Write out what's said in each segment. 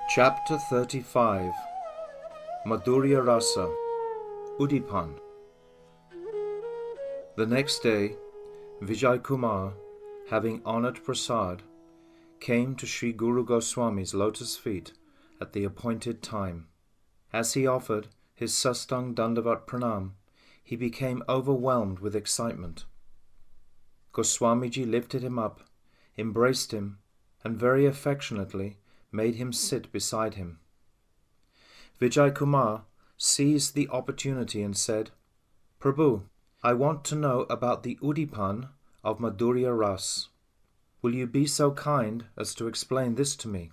Chapter 35 Madhura-Rasa Uddipana. The next day, Vijay Kumar, having honoured Prasad, came to Sri Guru Goswami's lotus feet at the appointed time. As he offered his Sastang Dandavat Pranam, he became overwhelmed with excitement. Goswamiji lifted him up, embraced him, and very affectionately made him sit beside him. Vijay Kumar seized the opportunity and said, "Prabhu, I want to know about the Uddipana of Madhura-Rasa. Will you be so kind as to explain this to me?"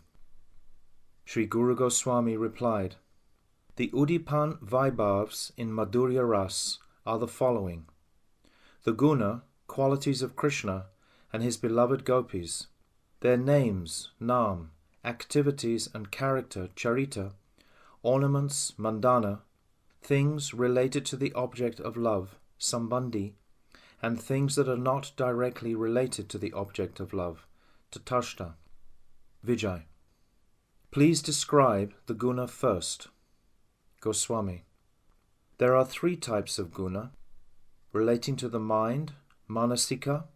Sri Guru Goswami replied, "The Uddipana Vaibhavas in Madhura-Rasa are the following: the guna, qualities of Krishna and his beloved gopis, their names, nam, activities and character, charita, ornaments, mandana, things related to the object of love, sambandhi, and things that are not directly related to the object of love, tatashta." Vijay: Please describe the guna first. Goswami: There are three types of guna: relating to the mind, manasika,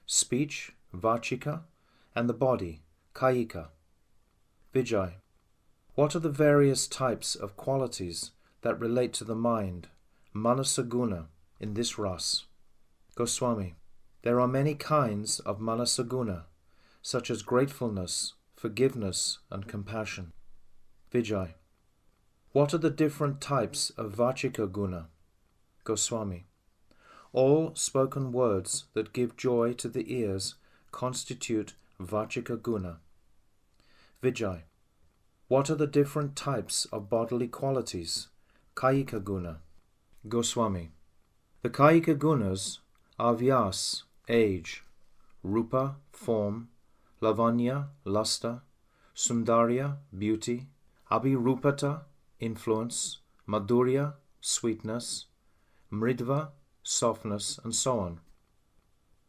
speech, vachika, and the body, kayika. Vijay: What are the various types of qualities that relate to the mind, manasaguna, in this ras? Goswami: There are many kinds of manasaguna, such as gratefulness, forgiveness, and compassion. Vijay: What are the different types of vachika guna? Goswami: All spoken words that give joy to the ears constitute vachika guna. Vijay: What are the different types of bodily qualities, kayika guna? Goswami: The kayika gunas are vyas, age, rupa, form, lavanya, luster, sundarya, beauty, abhirupata, influence, madhurya, sweetness, mridva, softness, and so on.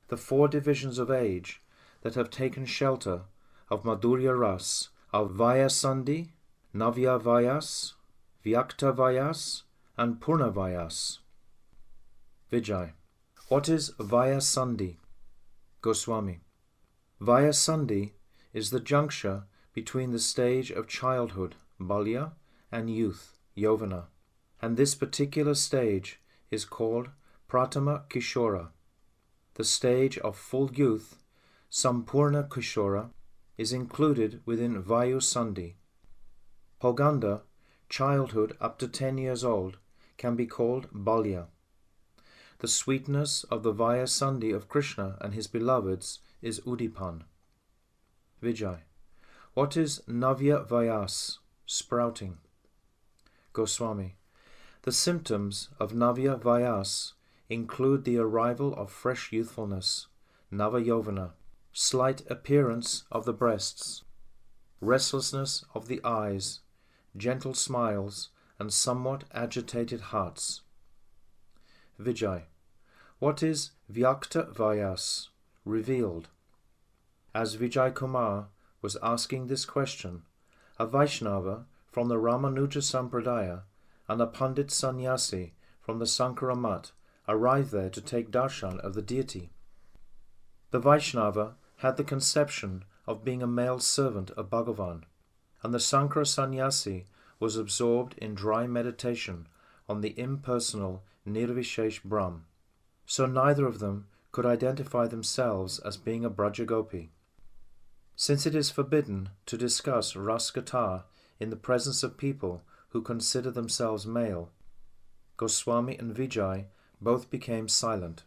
The four divisions of age that have taken shelter of Madhurya-Rasa are Vayasandhi, Navya-Vayas, Vyakta-Vayas, and Purna-Vayas. Vijay: What is Vayasandhi? Goswami: Vayasandhi is the juncture between the stage of childhood, balya, and youth, yovana, and this particular stage is called Pratama Kishora. The stage of full youth, Sampurna Kishora, is included within Vayu Sandhi. Hoganda, childhood up to 10 years old, can be called Balya. The sweetness of the Vaya Sandhi of Krishna and his beloveds is Uddipana. Vijay: What is Navya Vayas, sprouting? Goswami: The symptoms of Navya Vayas include the arrival of fresh youthfulness, Navayovana, slight appearance of the breasts, restlessness of the eyes, gentle smiles, and somewhat agitated hearts. Vijay: What is Vyakta Vayas, revealed? As Vijay Kumar was asking this question, a Vaishnava from the Ramanuja Sampradaya and a Pandit Sannyasi from the Sankara Mat arrived there to take darshan of the deity. The Vaishnava had the conception of being a male servant of Bhagavan, and the Sankara Sannyasi was absorbed in dry meditation on the impersonal Nirvishesh Brahm. So neither of them could identify themselves as being a Brajagopi. Since it is forbidden to discuss Raskatha in the presence of people who consider themselves male, Goswami and Vijay both became silent,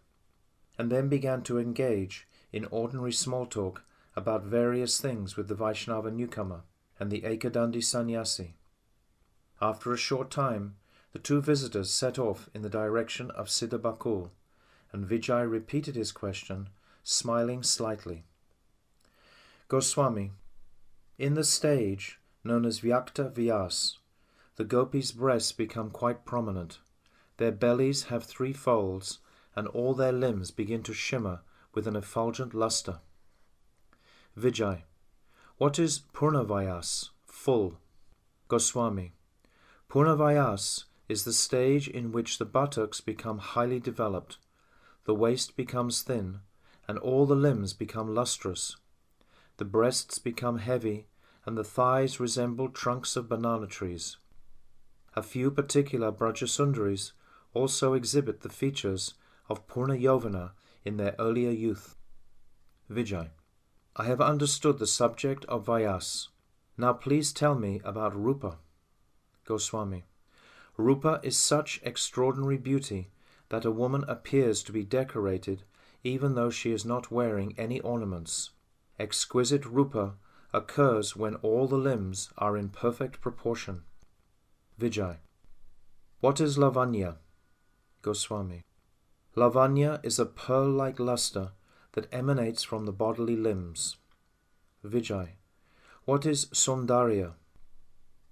and then began to engage in ordinary small talk about various things with the Vaishnava newcomer and the Ekadandi sannyasi. After a short time, the two visitors set off in the direction of Siddhabakul, and Vijay repeated his question, smiling slightly. Goswami: In the stage known as Vyakta Vyas, the gopis' breasts become quite prominent. Their bellies have 3 folds, and all their limbs begin to shimmer with an effulgent luster. Vijay: What is Purnavayas, full. Goswami. Purnavayas is the stage in which the buttocks become highly developed, the waist becomes thin, and all the limbs become lustrous. The breasts become heavy, and the thighs resemble trunks of banana trees. A few particular Brajasundaris also exhibit the features of Purna Yovana in their earlier youth. Vijay. I have understood the subject of Vyas. Now please tell me about Rupa. Goswami. Rupa is such extraordinary beauty that a woman appears to be decorated even though she is not wearing any ornaments. Exquisite Rupa occurs when all the limbs are in perfect proportion. Vijay. What is Lavanya? Goswami. Lavanya is a pearl-like luster that emanates from the bodily limbs. Vijay. What is Saundarya?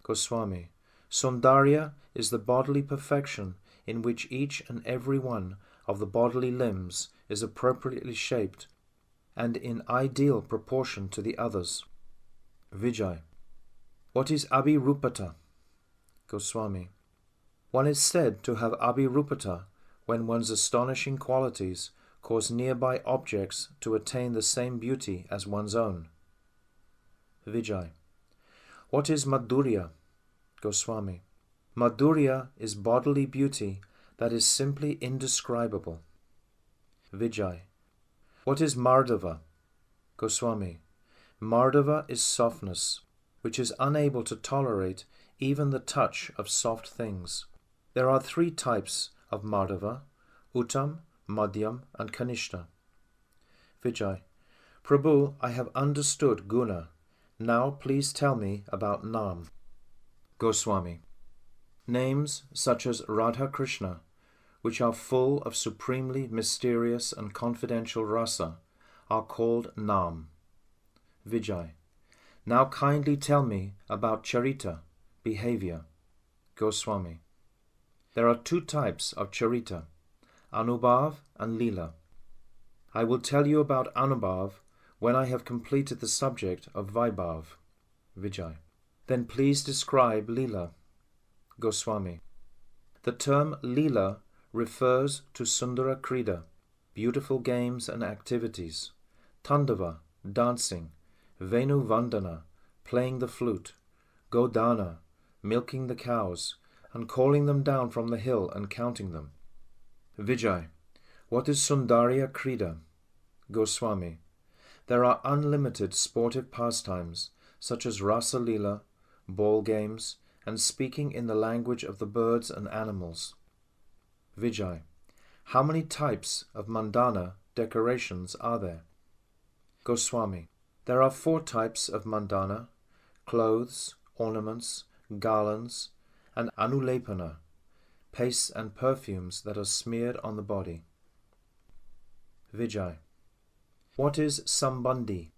Goswami. Saundarya is the bodily perfection in which each and every one of the bodily limbs is appropriately shaped and in ideal proportion to the others. Vijay. What is Abhirupata? Goswami. One is said to have Abhirupata when one's astonishing qualities cause nearby objects to attain the same beauty as one's own. Vijay. What is Madhurya? Goswami. Madhurya is bodily beauty that is simply indescribable. Vijay. What is Mardava? Goswami. Mardava is softness, which is unable to tolerate even the touch of soft things. There are 3 types of Mardava: Uttam, Madhyam, and Kanishta. Vijay. Prabhu, I have understood Guna. Now please tell me about Nam. Goswami. Names such as Radha Krishna, which are full of supremely mysterious and confidential rasa, are called Nam. Vijay. Now kindly tell me about Charita, behavior. Goswami. There are 2 types of Charita, Anubhav and Leela. I will tell you about Anubhav when I have completed the subject of Vaibhav. Vijay. Then please describe Leela. Goswami. The term Leela refers to Sundara Krida, beautiful games and activities, Tandava, dancing, Venu Vandana, playing the flute, Godana, milking the cows, and calling them down from the hill and counting them. Vijay. What is Sundarya Krida? Goswami. There are unlimited sportive pastimes such as Rasa Leela, ball games, and speaking in the language of the birds and animals. Vijay. How many types of mandana decorations are there? Goswami. There are 4 types of mandana: clothes, ornaments, garlands, and anulepana, pastes and perfumes that are smeared on the body. Vijay. What is Sambandhi?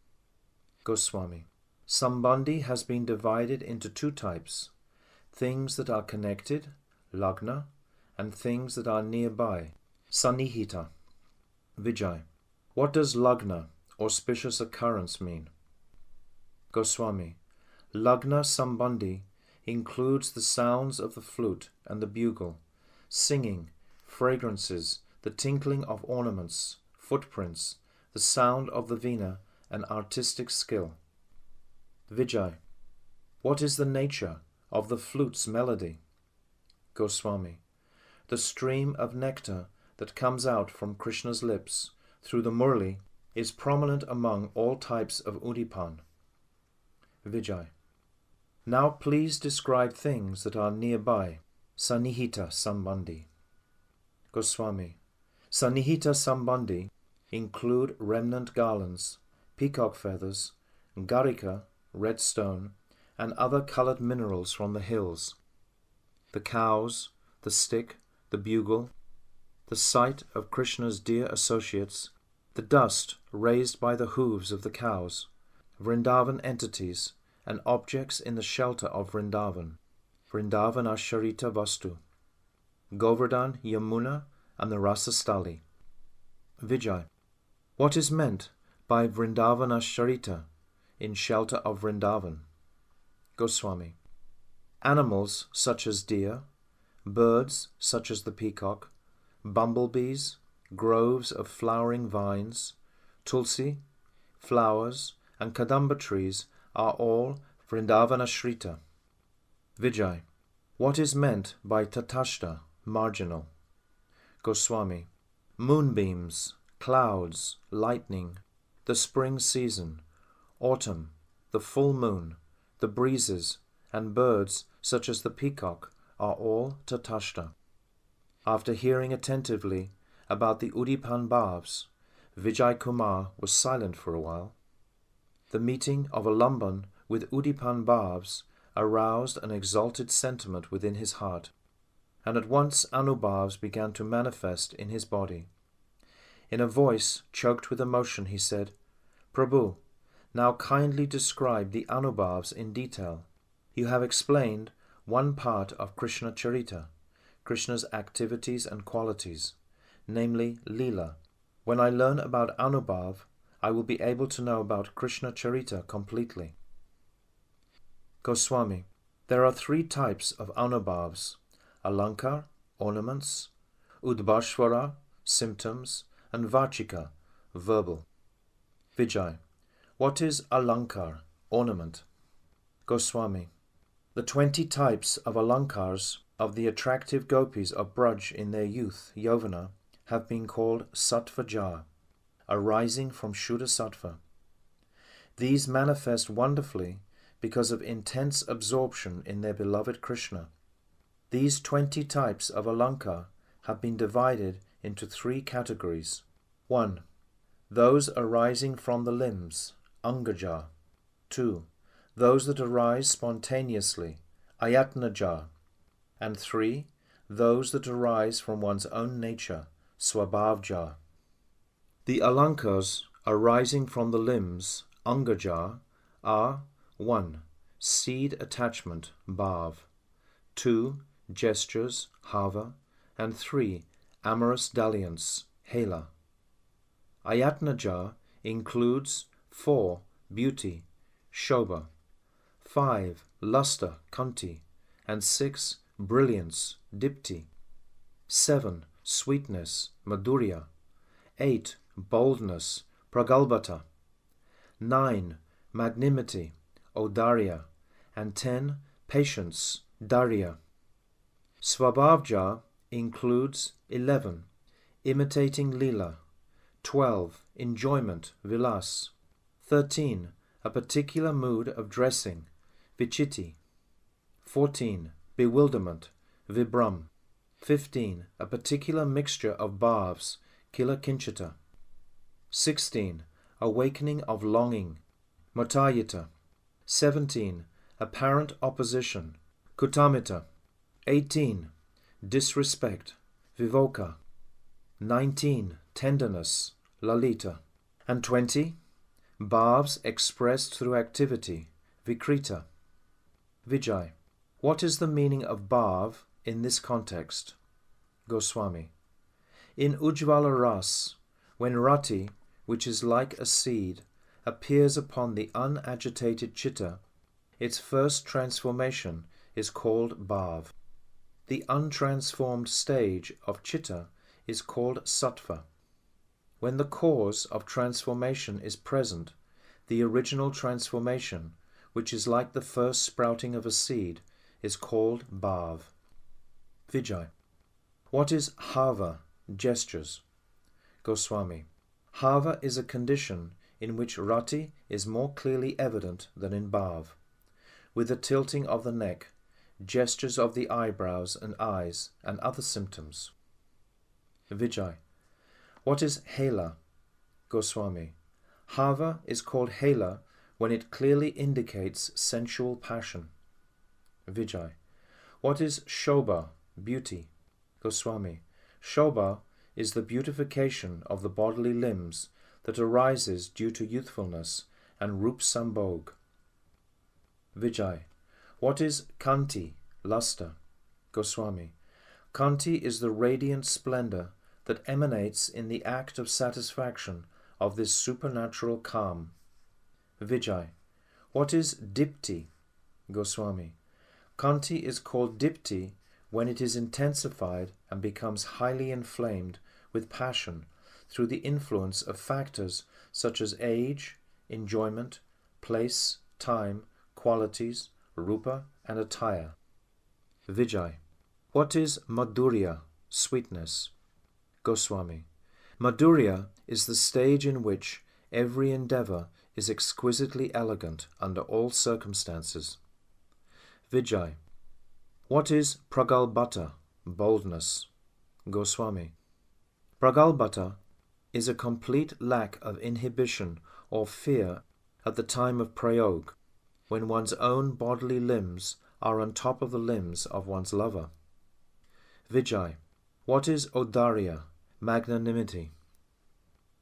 Goswami. Sambandhi has been divided into 2 types: things that are connected, lagna, and things that are nearby, sanihita. Vijay. What does lagna, auspicious occurrence, mean? Goswami. Lagna Sambandhi includes the sounds of the flute and the bugle, singing, fragrances, the tinkling of ornaments, footprints, the sound of the veena, and artistic skill. Vijay. What is the nature of the flute's melody? Goswami. The stream of nectar that comes out from Krishna's lips through the murli is prominent among all types of Uddipana. Vijay. Now please describe things that are nearby, Sanihita Sambandhi. Goswami. Sanihita Sambandhi include remnant garlands, peacock feathers, garika, red stone, and other coloured minerals from the hills, the cows, the stick, the bugle, the sight of Krishna's dear associates, the dust raised by the hooves of the cows, Vrindavan entities, and objects in the shelter of Vrindavan, Vrindavana Sharita Vastu, Govardhan, Yamuna, and the Rasastali. Vijay. What is meant by Vrindavana Sharita, in shelter of Vrindavan? Goswami. Animals such as deer, birds such as the peacock, bumblebees, groves of flowering vines, tulsi, flowers, and kadamba trees are all Vrindavanashrita. Vijay. What is meant by tatashta, marginal? Goswami. Moonbeams, clouds, lightning, the spring season, autumn, the full moon, the breezes, and birds such as the peacock are all tatashta. After hearing attentively about the Uddipana bhavs, Vijay Kumar was silent for a while. The meeting of Alamban with Uddipana bhavs aroused an exalted sentiment within his heart, and at once Anubhavs began to manifest in his body. In a voice choked with emotion he said, Prabhu, now kindly describe the Anubhavs in detail. You have explained one part of Krishna Charita, Krishna's activities and qualities, namely Leela. When I learn about Anubhav, I will be able to know about Krishna Charita completely. Goswami. There are 3 types of Anubhavs: Alankar, ornaments; Udbhashvara, symptoms; and Vachika, verbal. Vijay. What is Alankar, ornament? Goswami. The 20 types of Alankars of the attractive gopis of Braj in their youth, Yovana, have been called Sattvaja, arising from Shuddha Sattva. These manifest wonderfully because of intense absorption in their beloved Krishna. These 20 types of Alankar have been divided into 3 categories. 1. Those arising from the limbs, Angaja. 2. Those that arise spontaneously, Ayatnaja. And 3. Those that arise from one's own nature, Swabhavja. The Alankars arising from the limbs, Angaja, are 1. Seed attachment, Bhav; 2. Gestures, Hava; and 3. Amorous dalliance, Hela. Ayatnaja includes 4. Beauty, Shobha; 5. Luster, Kanti; and 6. Brilliance, Dipti; 7. Sweetness, Madhurya; 8. Boldness, Pragalbhata; 9. Magnanimity, Audarya; and 10. Patience, Darya. Swabhavja includes 11. Imitating Leela; 12. Enjoyment, Vilas; 13. A particular mood of dressing, Vichiti; 14. Bewilderment, Vibram; 15. A particular mixture of bhavs, Kila Kinchita; 16. Awakening of longing, Matayita; 17. Apparent opposition, Kutamita; 18. Disrespect, Vivoka; 19. Tenderness, Lalita; and 20. Bhavs expressed through activity, Vikrita. Vijay. What is the meaning of bhav in this context? Goswami. In Ujvala Ras, when rati, which is like a seed, appears upon the unagitated chitta, its first transformation is called bhav. The untransformed stage of chitta is called sattva. When the cause of transformation is present, the original transformation, which is like the first sprouting of a seed, is called bhav. Vijay. What is hava, gestures? Goswami. Hava is a condition in which rati is more clearly evident than in bhav, with the tilting of the neck, gestures of the eyebrows and eyes, and other symptoms. Vijay. What is hela? Goswami. Hava is called hela when it clearly indicates sensual passion. Vijay. What is shobha, beauty? Goswami. Shobha is the beautification of the bodily limbs that arises due to youthfulness and rup sambhog. Vijay. What is kanti, luster? Goswami. Kanti is the radiant splendor that emanates in the act of satisfaction of this supernatural calm. Vijay. What is dipti? Goswami. Kanti is called dipti when it is intensified and becomes highly inflamed with passion through the influence of factors such as age, enjoyment, place, time, qualities, rupa and attire. Vijay. What is Madhurya, sweetness? Goswami. Madhurya is the stage in which every endeavour is exquisitely elegant under all circumstances. Vijay. What is pragalbhata, boldness? Goswami. Pragalbhata is a complete lack of inhibition or fear at the time of prayog, when one's own bodily limbs are on top of the limbs of one's lover. Vijay. What is Audarya, magnanimity?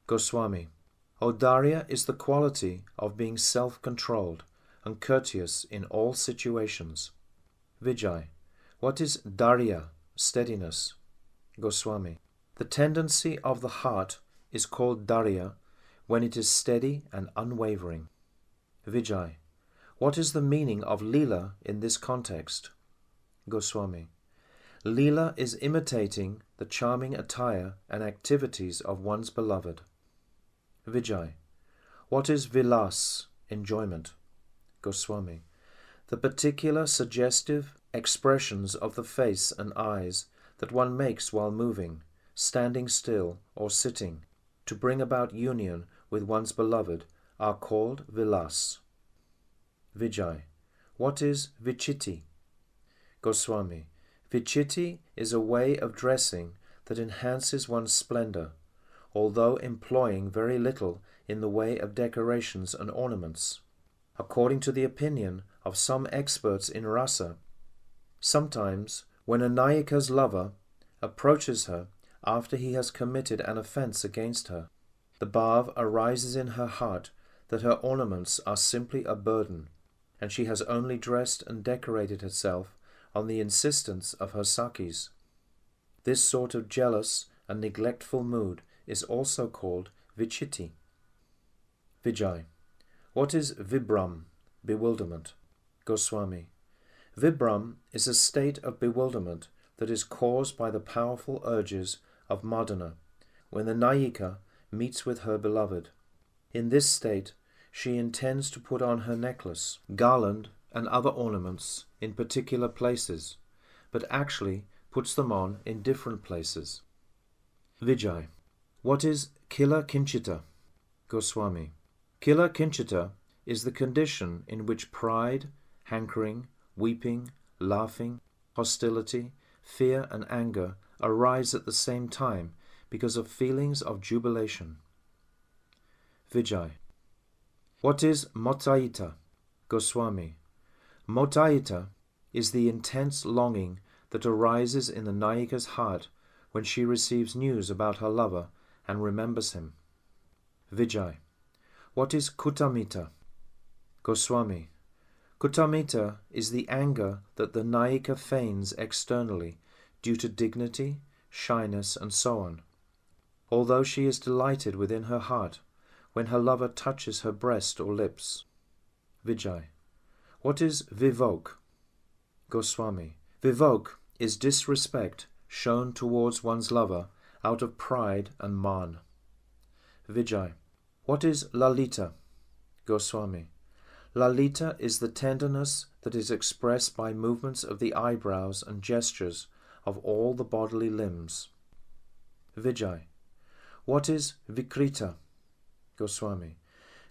Goswami. Audarya is the quality of being self-controlled and courteous in all situations. Vijay. What is Darya, steadiness? Goswami. The tendency of the heart is called Darya when it is steady and unwavering. Vijay. What is the meaning of Leela in this context? Goswami. Leela is imitating the charming attire and activities of one's beloved. Vijay. What is Vilas, enjoyment? Goswami. The particular suggestive expressions of the face and eyes that one makes while moving, standing still or sitting, to bring about union with one's beloved are called Vilas. Vijay. What is Vichiti? Goswami. Vichiti is a way of dressing that enhances one's splendor, although employing very little in the way of decorations and ornaments. According to the opinion of some experts in rasa, sometimes when a Nayika's lover approaches her after he has committed an offense against her, the bhav arises in her heart that her ornaments are simply a burden, and she has only dressed and decorated herself on the insistence of her Sakis. This sort of jealous and neglectful mood is also called Vichiti. Vijay. What is Vibram, bewilderment? Goswami. Vibram is a state of bewilderment that is caused by the powerful urges of Madana when the Nayika meets with her beloved. In this state, she intends to put on her necklace, garland, and other ornaments in particular places, but actually puts them on in different places. Vijay. What is Kila Kinchita? Goswami. Kila Kinchita is the condition in which pride, hankering, weeping, laughing, hostility, fear and anger arise at the same time because of feelings of jubilation. Vijay. What is Motaita? Goswami. Motaita is the intense longing that arises in the Nayika's heart when she receives news about her lover and remembers him. Vijay. What is Kutamita? Goswami. Kutamita is the anger that the Nayika feigns externally due to dignity, shyness, and so on, although she is delighted within her heart when her lover touches her breast or lips. Vijay. What is Vivok? Goswami. Vivok is disrespect shown towards one's lover out of pride and man. Vijay. What is Lalita? Goswami. Lalita is the tenderness that is expressed by movements of the eyebrows and gestures of all the bodily limbs. Vijay. What is Vikrita? Goswami.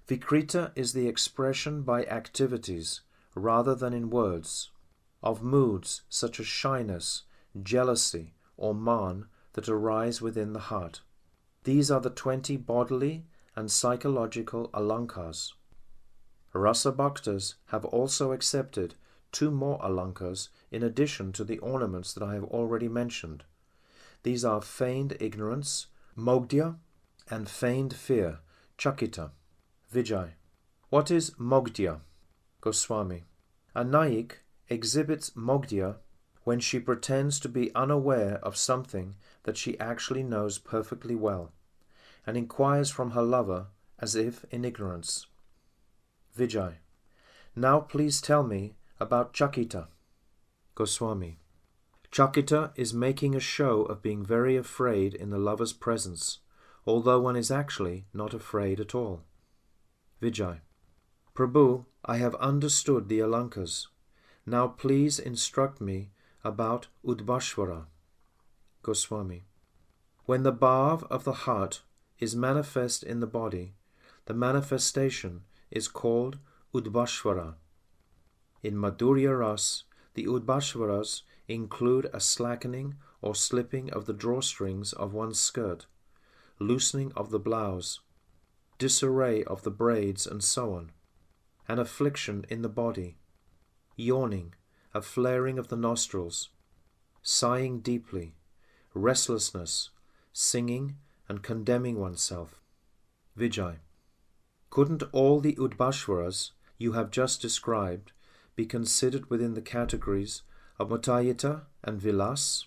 Vikrita is the expression by activities, rather than in words, of moods such as shyness, jealousy, or man that arise within the heart. These are the 20 bodily and psychological alankars. Rasa Bhaktas have also accepted 2 more alankars in addition to the ornaments that I have already mentioned. These are feigned ignorance, mogdya, and feigned fear, chakita. Vijay. What is mogdya? Goswami. A Naik exhibits mogdya when she pretends to be unaware of something that she actually knows perfectly well, and inquires from her lover as if in ignorance. Vijay. Now please tell me About Chakita. Goswami. Chakita is making a show of being very afraid in the lover's presence, although one is actually not afraid at all. Vijay. Prabhu, I have understood the Alankas. Now please instruct me about Udbashvara. Goswami. When the bhav of the heart is manifest in the body, the manifestation is called Udbashvara. In Madhura-Rasa, the Udbashvaras include a slackening or slipping of the drawstrings of one's skirt, loosening of the blouse, disarray of the braids, and so on, an affliction in the body, yawning, a flaring of the nostrils, sighing deeply, restlessness, singing and condemning oneself. Vijay. Couldn't all the Udbashvaras you have just described be considered within the categories of Matayita and Vilas?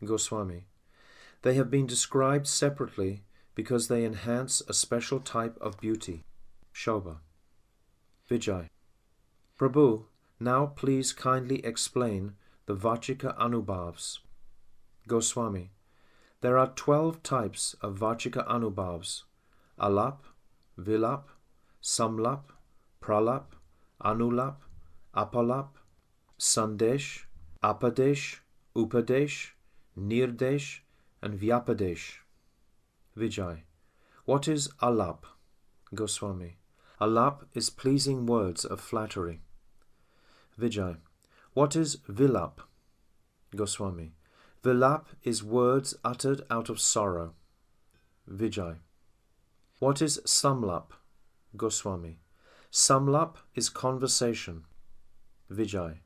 Goswami. They have been described separately because they enhance a special type of beauty, Shobha. Vijay. Prabhu, now please kindly explain the Vachika Anubhavs. Goswami. There are 12 types of Vachika Anubhavs: Alap, Vilap, Samlap, Pralap, Anulap, Apalap, Sandesh, Apadesh, Upadesh, Nirdesh, and Vyapadesh. Vijay. What is Alap? Goswami. Alap is pleasing words of flattery. Vijay. What is Vilap? Goswami. Vilap is words uttered out of sorrow. Vijay. What is Samlap? Goswami. Samlap is conversation. Vijay.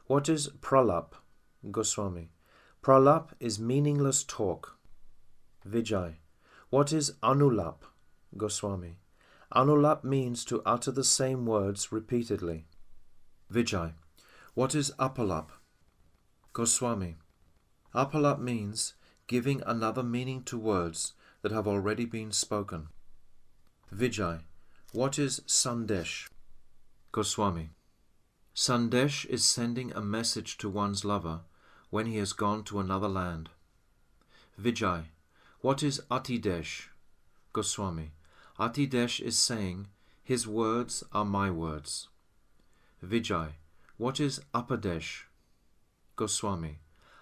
What is Pralap? Goswami. Pralap is meaningless talk. Vijay. What is Anulap? Goswami. Anulap means to utter the same words repeatedly. Vijay. What is Apalap? Goswami. Apalap means giving another meaning to words that have already been spoken. Vijay. What is Sandesh? Goswami. Sandesh is sending a message to one's lover when he has gone to another land. Vijay. What is Atidesh? Goswami. Atidesh is saying, his words are my words. Vijay. What is Apadesh? Goswami.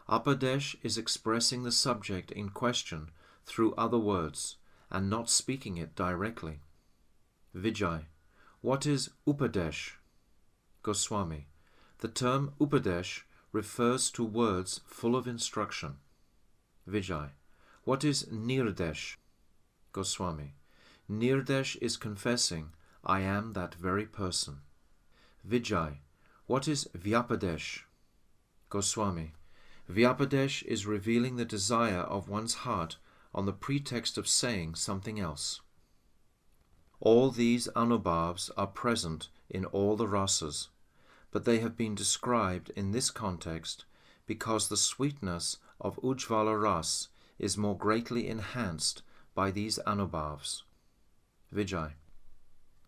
Apadesh is expressing the subject in question through other words and not speaking it directly. Vijay. What is Upadesh? Goswami. The term Upadesh refers to words full of instruction. Vijay. What is Nirdesh? Goswami. Nirdesh is confessing, I am that very person. Vijay. What is Vyapadesh? Goswami. Vyapadesh is revealing the desire of one's heart on the pretext of saying something else. All these anubhavs are present in all the rasas, but they have been described in this context because the sweetness of Ujjvala Ras is more greatly enhanced by these anubhavs. Vijay.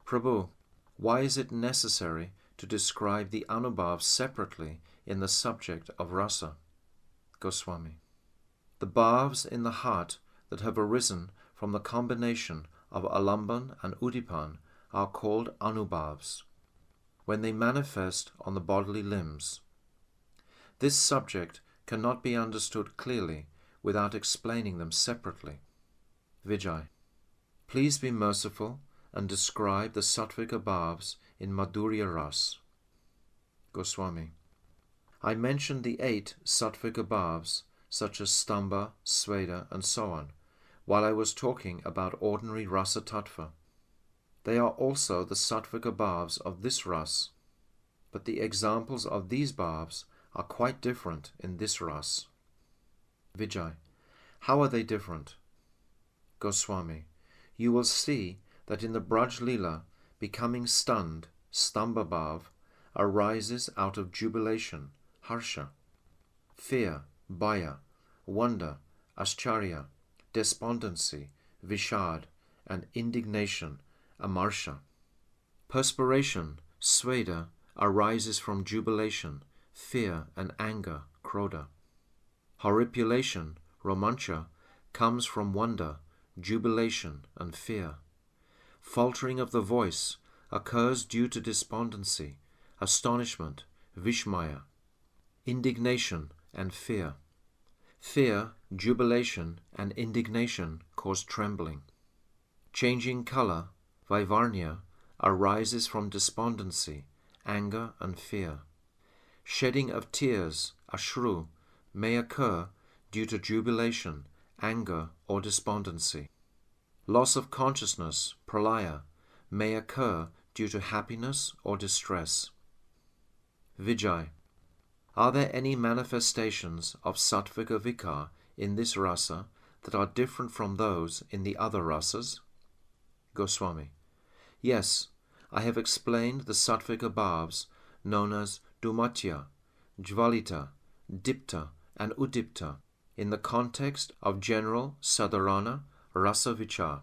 Prabhu, why is it necessary to describe the anubhavs separately in the subject of rasa? Goswami. The bhavs in the heart that have arisen from the combination of alamban and uddipana are called anubhavs, when they manifest on the bodily limbs. This subject cannot be understood clearly without explaining them separately. Vijay. Please be merciful and describe the sattvika bhavs in Madhura-Rasa. Goswami. I mentioned the 8 sattvika bhavs, such as stamba, sveda, and so on, while I was talking about ordinary rasa tattva. They are also the sattvika bhavs of this ras, but the examples of these bhavs are quite different in this ras. Vijay. How are they different? Goswami. You will see that in the Braj Leela, becoming stunned, stamba bhav, arises out of jubilation, harsha, fear, bhaya, wonder, ascharya, despondency, vishad, and indignation, amarsha. Perspiration, sveda, arises from jubilation, fear and anger, krodha. Horripilation, romancha, comes from wonder, jubilation and fear. Faltering of the voice occurs due to despondency, astonishment, vishmaya, indignation and fear. Fear, jubilation and indignation cause trembling. Changing colour, vaivarnya, arises from despondency, anger and fear. Shedding of tears, ashru, may occur due to jubilation, anger or despondency. Loss of consciousness, pralaya, may occur due to happiness or distress. Vijay. Are there any manifestations of sattvika vikar in this rasa that are different from those in the other rasas? Goswami. Yes, I have explained the sattvika bhavs known as dumatya, jvalita, dipta and udipta in the context of general sadharana rasa vichar.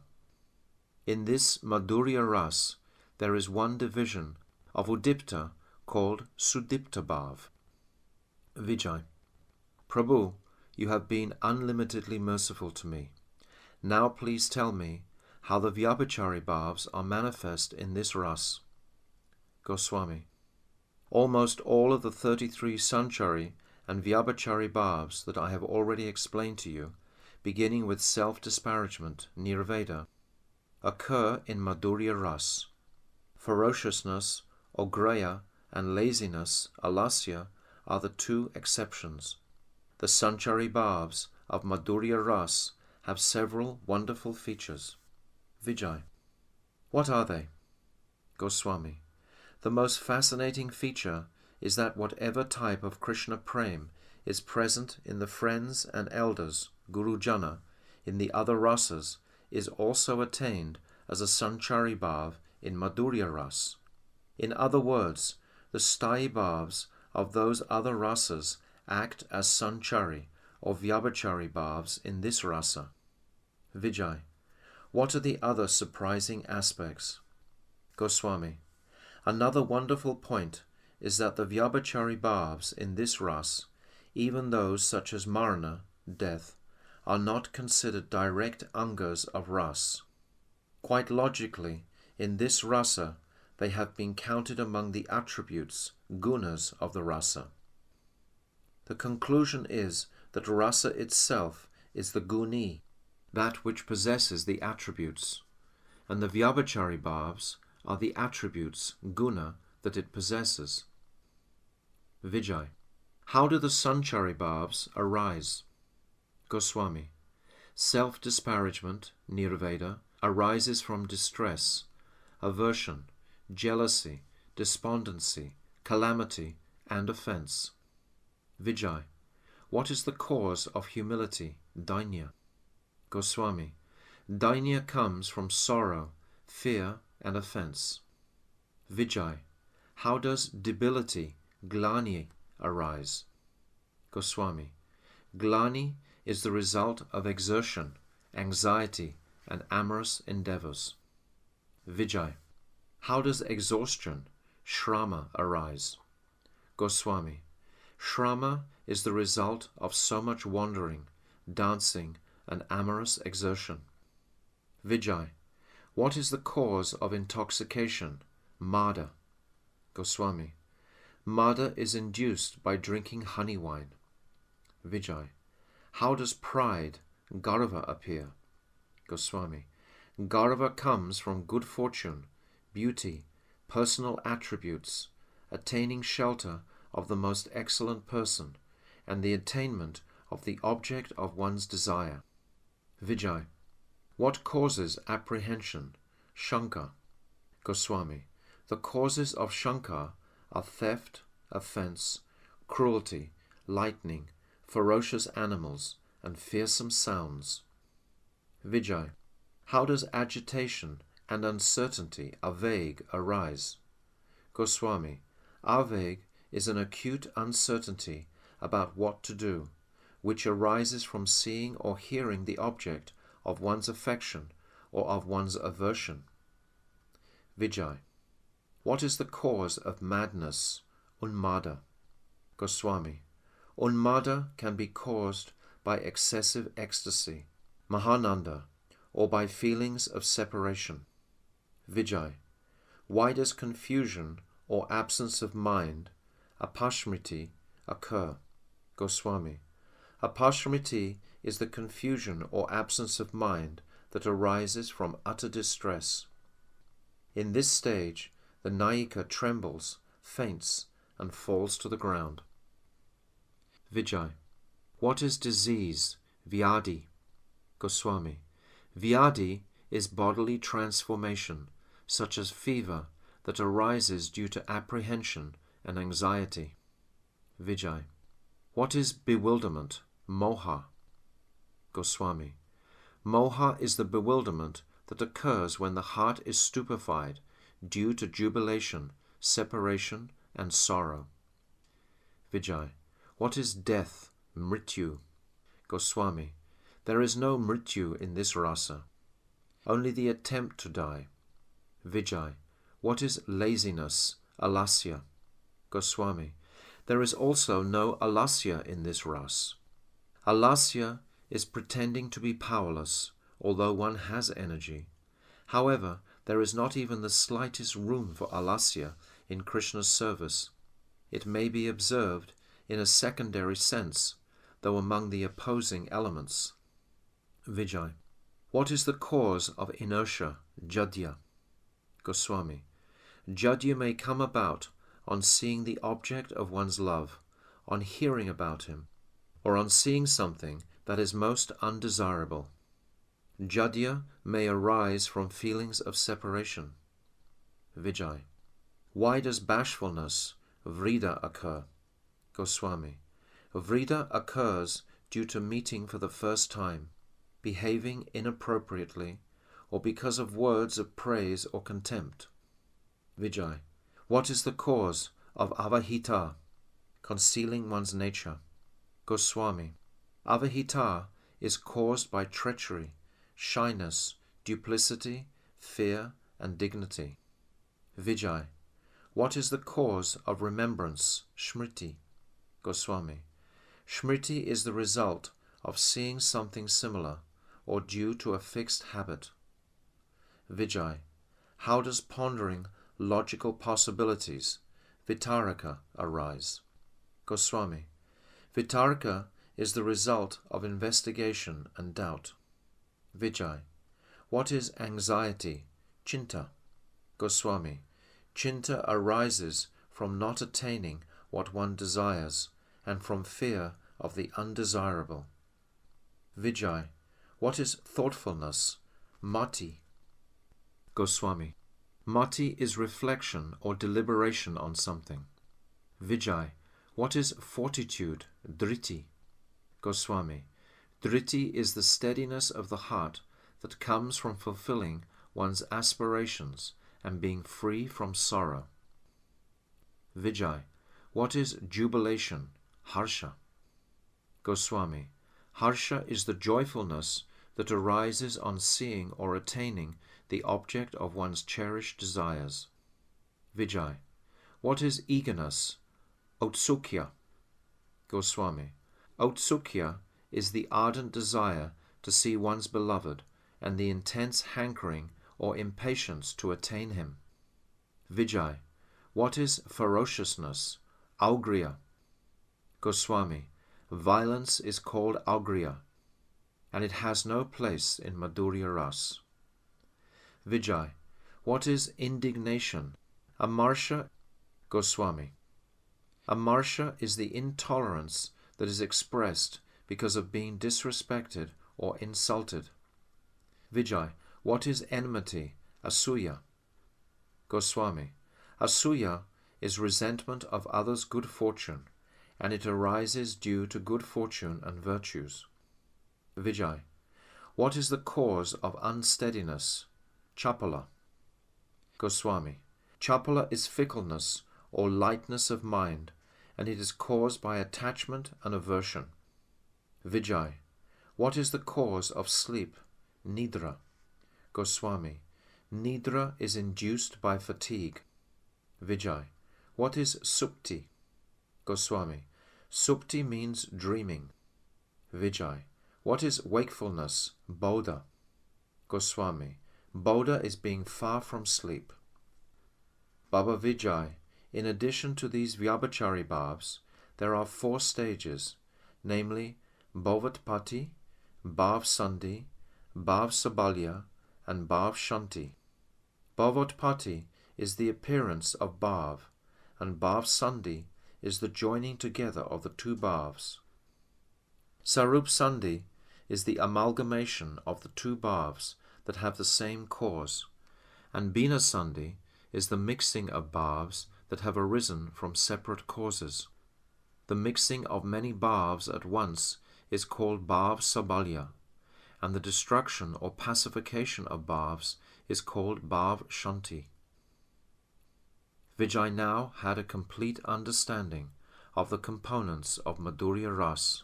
In this Madhurya Ras, there is one division of udipta called sudipta bhav. Vijay. Prabhu, you have been unlimitedly merciful to me. Now please tell me how the vyabhachari bhavs are manifest in this ras. Goswami. Almost all of the 33 sanchari and vyabhachari bhavs that I have already explained to you, beginning with self-disparagement, nirveda, occur in Madhurya Ras. Ferociousness, ograya, and laziness, alasya, are the two exceptions. The sanchari bhavs of Madhurya Ras have several wonderful features. Vijay. What are they? Goswami. The most fascinating feature is that whatever type of Krishna prem is present in the friends and elders, Guru Jana, in the other rasas, is also attained as a sanchari bhav in Madhurya Ras. In other words, the sthayi bhavs of those other rasas act as sanchari or vyabhachari bhavs in this rasa. Vijay. What are the other surprising aspects? Goswami. Another wonderful point is that the vyabhachari bhavs in this ras, even those such as marana, death, are not considered direct angas of ras. Quite logically, in this rasa, they have been counted among the attributes, gunas of the rasa. The conclusion is that rasa itself is the guni, that which possesses the attributes, and the vyabhachari bhavs are the attributes, guna, that it possesses. Vijay. How do the sanchari bhavs arise? Goswami. Self-disparagement, nirveda, arises from distress, aversion, jealousy, despondency, calamity, and offence. Vijay. What is the cause of humility, dainya? Goswami. Dainya comes from sorrow, fear, and offence. Vijay. How does debility, glani, arise? Goswami. Glani is the result of exertion, anxiety, and amorous endeavours. Vijay. How does exhaustion, shrama, arise? Goswami. Shrama is the result of so much wandering, dancing, and amorous exertion. Vijay. What is the cause of intoxication, mada? Goswami. Mada is induced by drinking honey wine. Vijay. How does pride, garva, appear? Goswami. Garva comes from good fortune, beauty, personal attributes, attaining shelter of the most excellent person, and the attainment of the object of one's desire. Vijay. What causes apprehension, shanka? Goswami. The causes of shanka are theft, offence, cruelty, lightning, ferocious animals, and fearsome sounds. Vijay. How does agitation and uncertainty, aveg, arise? Goswami. Aveg is an acute uncertainty about what to do, which arises from seeing or hearing the object of one's affection or of one's aversion. Vijay. What is the cause of madness? Unmada. Goswami. Unmada can be caused by excessive ecstasy, Mahananda, or by feelings of separation. Vijay. Why does confusion or absence of mind, apasmriti, occur? Goswami. Apasmriti is the confusion or absence of mind that arises from utter distress. In this stage, the Nayika trembles, faints, and falls to the ground. Vijay. What is disease? Vyadi. Goswami. Vyadi is bodily transformation, such as fever, that arises due to apprehension and anxiety. Vijay. What is bewilderment? Moha. Goswami. Moha is the bewilderment that occurs when the heart is stupefied due to jubilation, separation, and sorrow. Vijay. What is death? Mrityu. Goswami. There is no mrityu in this rasa, only the attempt to die. Vijay. What is laziness? Alasya. Goswami. There is also no alasya in this ras. Alasya is pretending to be powerless, although one has energy. However, there is not even the slightest room for alasya in Krishna's service. It may be observed in a secondary sense, though among the opposing elements. Vijay. What is the cause of inertia? Jadya. Goswami. Jadya may come about on seeing the object of one's love, on hearing about him, or on seeing something that is most undesirable. Jadya may arise from feelings of separation. Vijay. Why does bashfulness, vrida, occur? Goswami. Vrida occurs due to meeting for the first time, behaving inappropriately, or because of words of praise or contempt. Vijay. What is the cause of avahita, concealing one's nature? Goswami. Avahita is caused by treachery, shyness, duplicity, fear, and dignity. Vijay. What is the cause of remembrance? Smriti. Goswami. Smriti is the result of seeing something similar or due to a fixed habit. Vijay. How does pondering logical possibilities, vitaraka, arise? Goswami. Vitaraka is the result of investigation and doubt. Vijay. What is anxiety? Chinta. Goswami. Chinta arises from not attaining what one desires and from fear of the undesirable. Vijay. What is thoughtfulness? Mati. Goswami. Mati is reflection or deliberation on something. Vijay. What is fortitude? Dhriti. Goswami. Dhriti is the steadiness of the heart that comes from fulfilling one's aspirations and being free from sorrow. Vijay. What is jubilation? Harsha. Goswami. Harsha is the joyfulness that arises on seeing or attaining the object of one's cherished desires. Vijay. What is eagerness? Outsukya. Goswami. Outsukya is the ardent desire to see one's beloved and the intense hankering or impatience to attain him. Vijay. What is ferociousness? Augriya. Goswami. Violence is called augriya, and it has no place in Madhura-Rasa. Vijay. What is indignation? Amarsha. Goswami. Amarsha is the intolerance that is expressed because of being disrespected or insulted. Vijay. What is enmity? Asuya. Goswami. Asuya is resentment of others' good fortune, and it arises due to good fortune and virtues. Vijay. What is the cause of unsteadiness? Chapala. Goswami. Chapala is fickleness or lightness of mind, and it is caused by attachment and aversion. Vijay. What is the cause of sleep? Nidra. Goswami. Nidra is induced by fatigue. Vijay. What is Supti? Goswami. Supti means dreaming. Vijay. What is wakefulness? Bodha. Goswami. Bodha is being far from sleep. Baba Vijay. In addition to these Vyabhachari bhavs, there are 4 stages, namely Bhavatpati, Bhav Sandhi, Bhav Sabalya, and Bhav Shanti. Bhavatpati is the appearance of Bhav, and Bhav Sandhi is the joining together of the 2 bhavs. Sarup Sandhi is the amalgamation of the 2 bhavs that have the same cause, and Bina Sandhi is the mixing of bhavs that have arisen from separate causes. The mixing of many bhavs at once is called Bhav Sabalya, and the destruction or pacification of bhavs is called Bhav Shanti. Vijay now had a complete understanding of the components of Madhura-Rasa,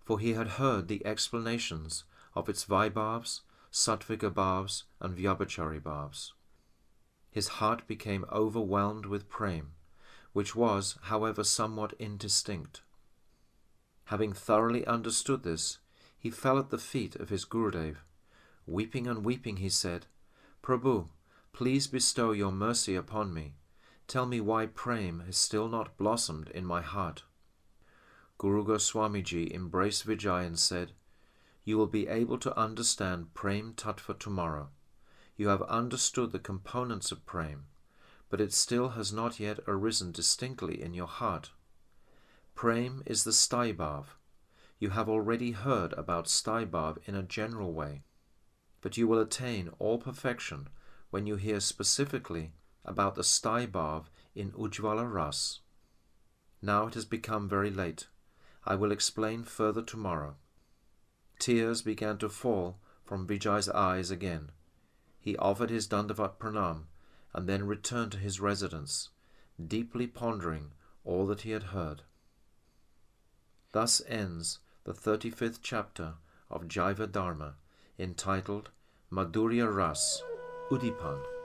for he had heard the explanations of its Vaibhavs, Sattvika bhavs, and Vyabhachari bhavs. His heart became overwhelmed with prema, which was, however, somewhat indistinct. Having thoroughly understood this, he fell at the feet of his Gurudev. Weeping and weeping, he said, "Prabhu, please bestow your mercy upon me. Tell me why prema has still not blossomed in my heart." Guru Goswamiji embraced Vijay and said, "You will be able to understand prema tattva tomorrow. You have understood the components of prema, but it still has not yet arisen distinctly in your heart. Prema is the Staibhav. You have already heard about Staibhav in a general way, but you will attain all perfection when you hear specifically about the Staibhav in Ujjvala Ras. Now it has become very late. I will explain further tomorrow." Tears began to fall from Vijay's eyes again. He offered his Dandavat Pranam and then returned to his residence, deeply pondering all that he had heard. Thus ends the 35th chapter of Jaiva-Dharma, entitled Madhura-Rasa, Uddipana.